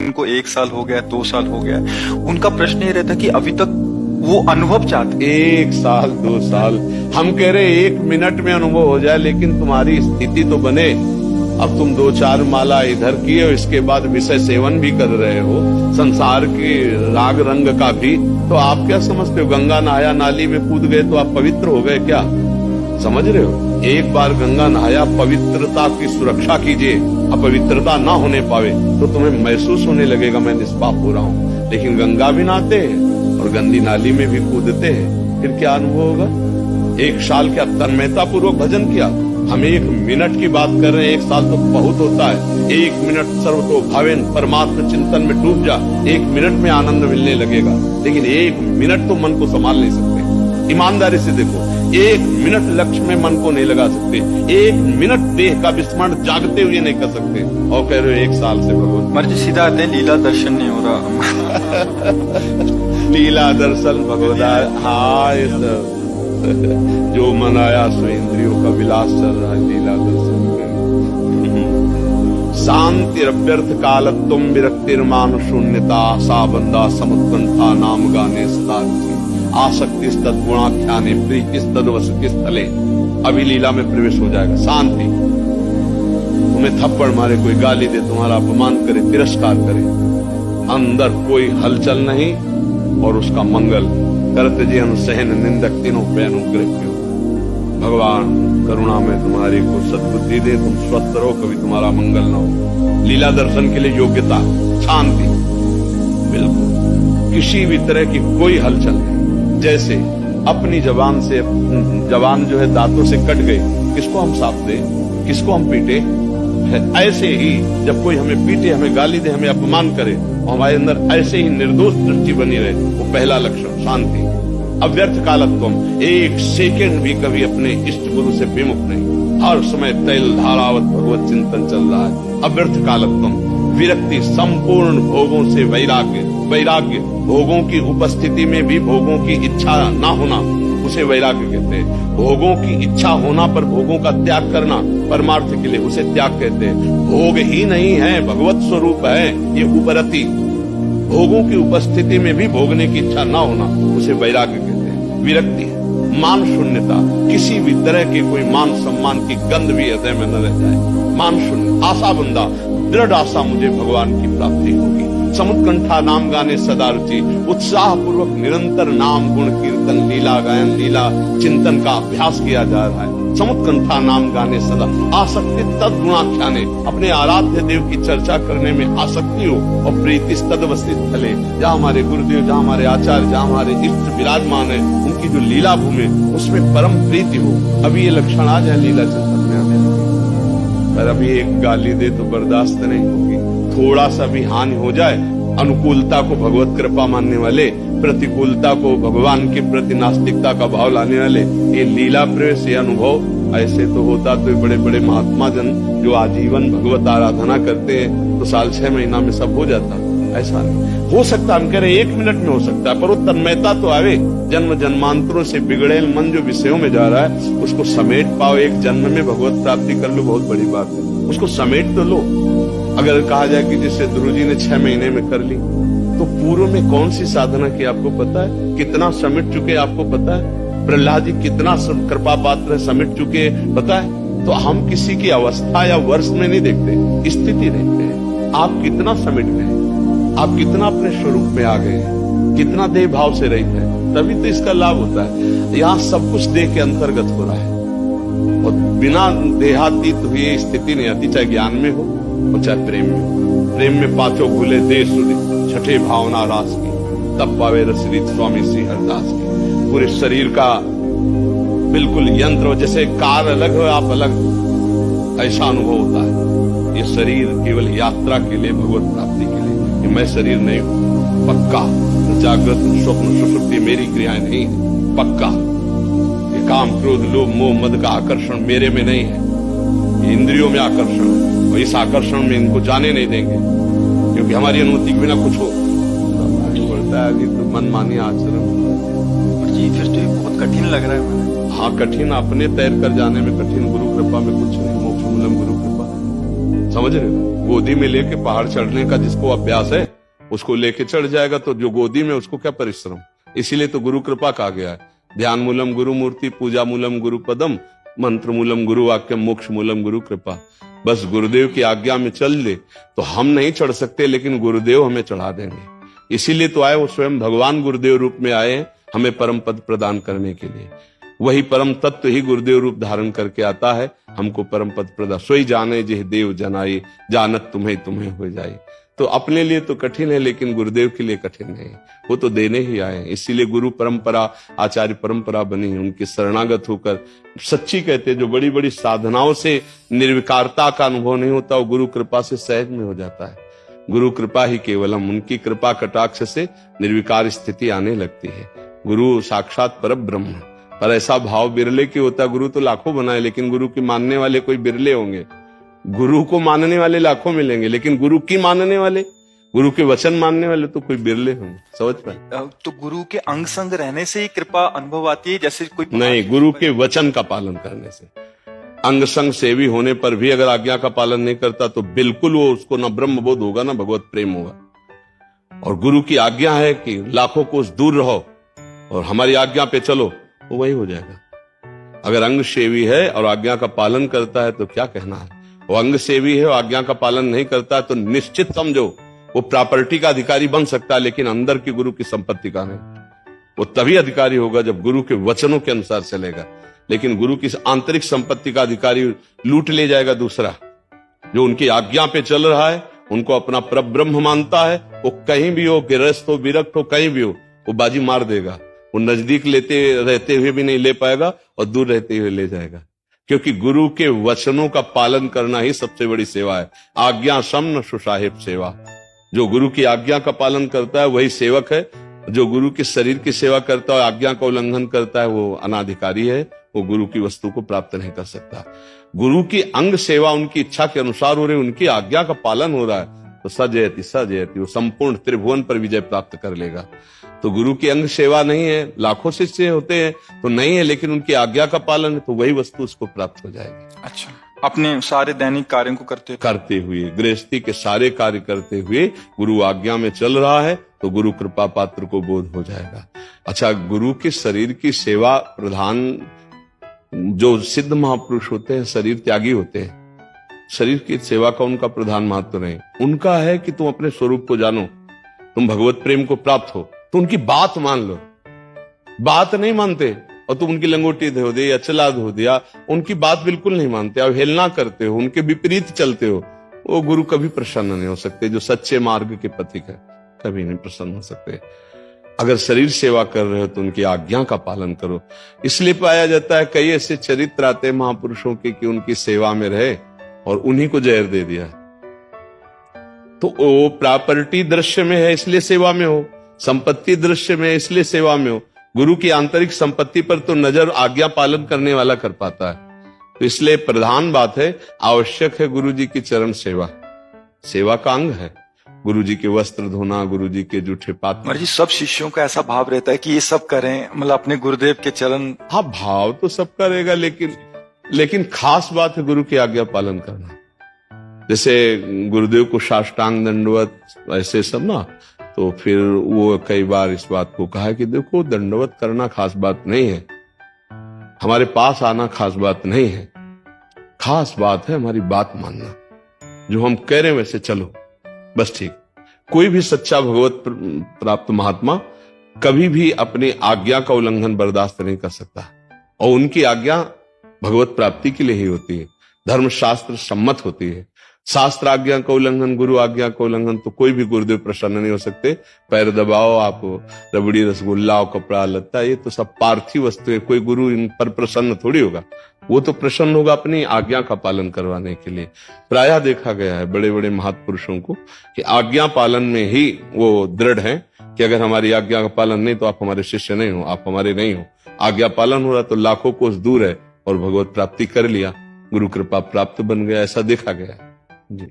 इनको 1 साल हो गया, 2 साल हो गया, उनका प्रश्न ये रहता कि अभी तक वो अनुभव चाहते। 1 साल 2 साल हम कह रहे 1 मिनट में अनुभव हो जाए, लेकिन तुम्हारी स्थिति तो बने। अब तुम 2-4 माला इधर किए हो, इसके बाद विषय सेवन भी कर रहे हो, संसार की राग रंग का भी, तो आप क्या समझते हो? गंगा नहाया, नाली में कूद गए तो आप पवित्र हो गए क्या? समझ रहे हो? एक बार गंगा नहाया, पवित्रता की सुरक्षा कीजिए। अपवित्रता ना होने पावे तो तुम्हें महसूस होने लगेगा मैं निष्पाप हो रहा हूँ। लेकिन गंगा भी नहाते हैं और गंदी नाली में भी कूदते हैं, फिर क्या अनुभव होगा? 1 साल क्या तन्मयता पूर्वक भजन किया। हम 1 मिनट की बात कर रहे हैं, 1 साल तो बहुत होता है। 1 मिनट सर्वतो भावेन परमात्म चिंतन में डूब जा, 1 मिनट में आनंद मिलने लगेगा। लेकिन 1 मिनट तो मन को संभाल नहीं सकते। ईमानदारी से देखो, 1 मिनट लक्ष्य में मन को नहीं लगा सकते, 1 मिनट देह का विस्मरण जागते हुए नहीं कर सकते, और कह रहे हो 1 साल से भगवान। मर्जी सीधा आते, लीला दर्शन नहीं हो रहा। लीला दर्शन भगवदार, हाँ, ये सब जो मनाया सो इंद्रियों का विलास चल रहा है। लीला दर्शन शांति अभ्यर्थ कालत्वम विरक्तिर्मान शून्यता सा बंदा समुत्कंठा नाम गाने सदा आसक्ति तद्गुणाख्याने प्रीति तद्वसति स्थले। अभी लीला में प्रवेश हो जाएगा। शांति, तुम्हें थप्पड़ मारे, कोई गाली दे, तुम्हारा अपमान करे, तिरस्कार करे, अंदर कोई हलचल नहीं, और उसका मंगल करते जी अनुसहन निंदक तीनों पे अनुग्रह क्यों। भगवान करुणा में तुम्हारी को सद्बुद्धि दे, तुम स्वस्थ रहो, कभी तुम्हारा मंगल न हो। लीला दर्शन के लिए योग्यता शांति, बिल्कुल किसी भी तरह की कोई हलचल नहीं। जैसे अपनी जबान से, जबान जो है दांतों से कट गई, किसको हम साफ दें, किसको हम पीटे? ऐसे ही जब कोई हमें पीटे, हमें गाली दे, हमें अपमान करे, हमारे अंदर ऐसे ही निर्दोष दृष्टि बनी रहे, वो पहला लक्षण शांति। अव्यर्थ कालत्वम, 1 सेकंड भी कभी अपने इष्ट गुरु से विमुख नहीं, हर समय तैल धारावत भगवत चिंतन चल रहा है। अव्यर्थ कालत्वम विरक्ति, संपूर्ण भोगों से वैराग्य। वैराग्य भोगों की उपस्थिति में भी भोगों की इच्छा ना होना, उसे वैराग्य कहते हैं। भोगों की इच्छा होना पर भोगों का त्याग करना परमार्थ के लिए, उसे त्याग कहते हैं। भोग ही नहीं है, भगवत स्वरूप है ये उपरति। भोगों की उपस्थिति में भी भोगने की इच्छा ना होना, उसे वैराग्य कहते हैं। विरक्ति, मान शून्यता, किसी भी तरह के कोई मान सम्मान की गंध भी हृदय में न रह जाए। मान शून्य, आशा बंदा, दृढ़ आशा मुझे भगवान की प्राप्ति होगी। समुत्कंठा नाम गाने सदा रुचि, उत्साह पूर्वक निरंतर नाम गुण कीर्तन लीला गायन लीला चिंतन का अभ्यास किया जा रहा है। समुत्कंठा नाम गाने सदा आसक्ति तद्गुणाख्याने, अपने आराध्य देव की चर्चा करने में आसक्ति हो, और प्रीति तद्वसित स्थले, जहाँ हमारे गुरुदेव, जहाँ हमारे आचार्य, जहाँ हमारे इष्ट विराजमान है, उनकी जो लीला भूमि, उसमें परम प्रीति हो। अभी ये लक्षण आ जाए लीला चिंतन में हमें, पर अभी एक गाली दे तो बर्दाश्त नहीं होगी। थोड़ा सा भी हानि हो जाए, अनुकूलता को भगवत कृपा मानने वाले, प्रतिकूलता को भगवान के प्रति नास्तिकता का भाव लाने वाले, ये लीला प्रवेश, ये अनुभव ऐसे तो होता तो बड़े बड़े महात्मा जन जो आजीवन भगवत आराधना करते हैं, तो साल 6 महीना में सब हो जाता। ऐसा नहीं हो सकता, हम कह रहे 1 मिनट में हो सकता है, पर वो तन्मयता तो आवे। जन्म जन्मांतरों से बिगड़ेल मन जो विषयों में जा रहा है, उसको समेट पाओ, 1 जन्म में भगवत प्राप्ति कर लो, बहुत बड़ी बात है। उसको समेट तो लो। अगर कहा जाए कि जिससे गुरु जी ने 6 महीने में कर ली, तो पूर्व में कौन सी साधना की आपको पता है? कितना समेट चुके आपको पता है? प्रहलाद जी कितना कृपा पात्र समेट चुके पता है? तो हम किसी की अवस्था या वर्ष में नहीं देखते, स्थिति देखते हैं। आप कितना समेट गए, आप कितना अपने स्वरूप में आ गए, कितना देह भाव से रहित है, तभी तो इसका लाभ होता है। यहाँ सब कुछ देह के अंतर्गत हो रहा है, और बिना देहातीत हुई स्थिति नहीं आती, चाहे ज्ञान में हो और चाहे प्रेम में। प्रेम में 5 भूले देह सुधि, छठे भावना रास की, तब पावे रसरीत स्वामी श्री हरदास की। पूरे शरीर का बिल्कुल यंत्र, जैसे कार अलग हो आप अलग, ऐसा अनुभव होता है। ये शरीर केवल यात्रा के लिए, भगवत प्राप्ति के लिए, ये मैं शरीर नहीं हूं। पक्का जागृत स्वप्न सुषुप्ति मेरी क्रियाएं नहीं है, पक्का। ये काम क्रोध लोभ मोह मद का आकर्षण मेरे में नहीं है, ये इंद्रियों में आकर्षण है, और इस आकर्षण में इनको जाने नहीं देंगे, क्योंकि हमारी अनुमति के बिना कुछ हो पड़ता है कि तो मनमानी आचरण। जी फिर तो ये बहुत कठिन लग रहा है। हाँ, कठिन अपने तैर कर जाने में कठिन, गुरु कृपा में कुछ नहीं। मोक्ष मूलम गुरु कृपा, समझ रहे हो? गोदी में लेके पहाड़ चढ़ने का जिसको अभ्यास है उसको लेके चढ़ जाएगा, तो जो गोदी में उसको क्या परिश्रम। इसीलिए तो गुरु कृपा कहा गया है। ध्यान मूलम गुरु मूर्ति, पूजा मूलम गुरु पदम, मंत्र मूलम गुरु वाक्यम, मोक्ष मूलम गुरु कृपा। बस गुरुदेव की आज्ञा में चल ले तो हम नहीं चढ़ सकते, लेकिन गुरुदेव हमें चढ़ा देंगे। इसीलिए तो आए, वो स्वयं भगवान गुरुदेव रूप में आए हमें परम पद प्रदान करने के लिए। वही परम तत्व ही गुरुदेव रूप धारण करके आता है, हमको परम पद प्रदान। सोई जाने जिह देव जनाई, जानत तुम्हें तुम्हें हो जाए। तो अपने लिए तो कठिन है, लेकिन गुरुदेव के लिए कठिन नहीं, वो तो देने ही आए। इसीलिए गुरु परंपरा, आचार्य परंपरा बनी, उनकी शरणागत होकर सच्ची कहते, जो बड़ी बड़ी साधनाओं से निर्विकारता का अनुभव नहीं होता, वो गुरु कृपा से सहज में हो जाता है। गुरु कृपा ही केवलम, उनकी कृपा कटाक्ष से निर्विकार स्थिति आने लगती है। गुरु साक्षात पर ब्रह्म, पर ऐसा भाव बिरले की होता। गुरु तो लाखों बनाए, लेकिन गुरु की मानने वाले कोई बिरले होंगे। गुरु को मानने वाले लाखों मिलेंगे, लेकिन गुरु की मानने वाले, गुरु के वचन मानने वाले तो कोई बिरले होंगे। समझ पाए? तो गुरु के अंग संग रहने से ही कृपा अनुभव आती है, जैसे कोई नहीं, गुरु के वचन का पालन करने से। अंग संग सेवी होने पर भी अगर आज्ञा का पालन नहीं करता तो बिल्कुल वो, उसको ना ब्रह्म बोध होगा ना भगवत प्रेम होगा। और गुरु की आज्ञा है कि लाखों कोस दूर रहो और हमारी आज्ञा पे चलो, वो वही हो जाएगा। अगर अंग सेवी है और आज्ञा का पालन करता है तो क्या कहना है। वो अंग सेवी है और आज्ञा का पालन नहीं करता है तो निश्चित समझो वो प्रॉपर्टी का अधिकारी बन सकता है, लेकिन अंदर की गुरु की संपत्ति का नहीं। वो तभी अधिकारी होगा जब गुरु के वचनों के अनुसार चलेगा। लेकिन गुरु की आंतरिक संपत्ति का अधिकारी लूट ले जाएगा दूसरा, जो उनकी आज्ञा पे चल रहा है, उनको अपना परब्रह्म मानता है। वो कहीं भी हो, गृहस्थ हो, विरक्त हो, कहीं भी हो, वो बाजी मार देगा। वो नजदीक लेते रहते हुए भी नहीं ले पाएगा और दूर रहते हुए ले जाएगा। क्योंकि गुरु के वचनों का पालन करना ही सबसे बड़ी सेवा है। आज्ञा समन सुसाहिब सेवा। जो गुरु की आज्ञा का पालन करता है वही सेवक है। जो गुरु के शरीर की सेवा करता है, आज्ञा का उल्लंघन करता है, वो अनाधिकारी है। वो गुरु की वस्तु को प्राप्त नहीं कर सकता। गुरु की अंग सेवा उनकी इच्छा के अनुसार हो रही, उनकी आज्ञा का पालन हो रहा है तो सजयति सजयति, वो संपूर्ण त्रिभुवन पर विजय प्राप्त कर लेगा। तो गुरु की अंग सेवा नहीं है, लाखों शिष्य होते हैं तो नहीं है, लेकिन उनकी आज्ञा का पालन है तो वही वस्तु उसको प्राप्त हो जाएगी। अच्छा, अपने सारे दैनिक कार्यों को करते हुए, गृहस्थी के सारे कार्य करते हुए गुरु आज्ञा में चल रहा है तो गुरु कृपा पात्र को बोध हो जाएगा। अच्छा, गुरु के शरीर की सेवा प्रधान जो सिद्ध महापुरुष होते हैं, शरीर त्यागी होते हैं, शरीर की सेवा का उनका प्रधान महत्व नहीं। उनका है कि तुम अपने स्वरूप को जानो, तुम भगवत प्रेम को प्राप्त हो, तो उनकी बात मान लो। बात नहीं मानते और तुम उनकी लंगोटी धो दे या चला धो दिया, उनकी बात बिल्कुल नहीं मानते, अवहेलना करते हो, उनके विपरीत चलते हो, वो गुरु कभी प्रसन्न नहीं हो सकते। जो सच्चे मार्ग के पथिक है कभी नहीं प्रसन्न हो सकते। अगर शरीर सेवा कर रहे हो तो उनकी आज्ञा का पालन करो। इसलिए पाया जाता है कई ऐसे चरित्र आते हैं महापुरुषों के कि उनकी सेवा में रहे और उन्हीं को जहर दे दिया। तो वो प्रॉपर्टी दृश्य में है इसलिए सेवा में हो, संपत्ति दृश्य में है इसलिए सेवा में हो। गुरु की आंतरिक संपत्ति पर तो नजर आज्ञा पालन करने वाला कर पाता है। तो इसलिए प्रधान बात है, आवश्यक है गुरु जी की चरण सेवा। सेवा का अंग है गुरु जी के वस्त्र धोना, गुरु जी के जूठे पात्र। जी सब शिष्यों का ऐसा भाव रहता है कि ये सब करें, मतलब अपने गुरुदेव के चरण। हाँ, भाव तो सबका रहेगा, लेकिन खास बात है गुरु की आज्ञा पालन करना। जैसे गुरुदेव को साष्टांग दंडवत ऐसे सब ना, तो फिर वो कई बार इस बात को कहा कि देखो दंडवत करना खास बात नहीं है, हमारे पास आना खास बात नहीं है, खास बात है हमारी बात मानना। जो हम कह रहे हैं वैसे चलो, बस ठीक। कोई भी सच्चा भगवत प्राप्त महात्मा कभी भी अपनी आज्ञा का उल्लंघन बर्दाश्त नहीं कर सकता, और उनकी आज्ञा भगवत प्राप्ति के लिए ही होती है, धर्मशास्त्र सम्मत होती है। शास्त्र आज्ञा का उल्लंघन, गुरु आज्ञा का उल्लंघन तो कोई भी गुरुदेव प्रसन्न नहीं हो सकते। पैर दबाओ आप, रबड़ी रसगुल्ला और कपड़ा लत्ता, ये तो सब पार्थिव वस्तु है, कोई गुरु इन पर प्रसन्न थोड़ी होगा। वो तो प्रसन्न होगा अपनी आज्ञा का पालन करवाने के लिए। प्रायः देखा गया है बड़े बड़े महापुरुषों को कि आज्ञा पालन में ही वो दृढ़ हैं कि अगर हमारी आज्ञा का पालन नहीं तो आप हमारे शिष्य नहीं हो, आप हमारे नहीं हो। आज्ञा पालन हो रहा तो लाखों कोस दूर है और भगवत प्राप्ति कर लिया, गुरु कृपा प्राप्त बन गया, ऐसा देखा गया।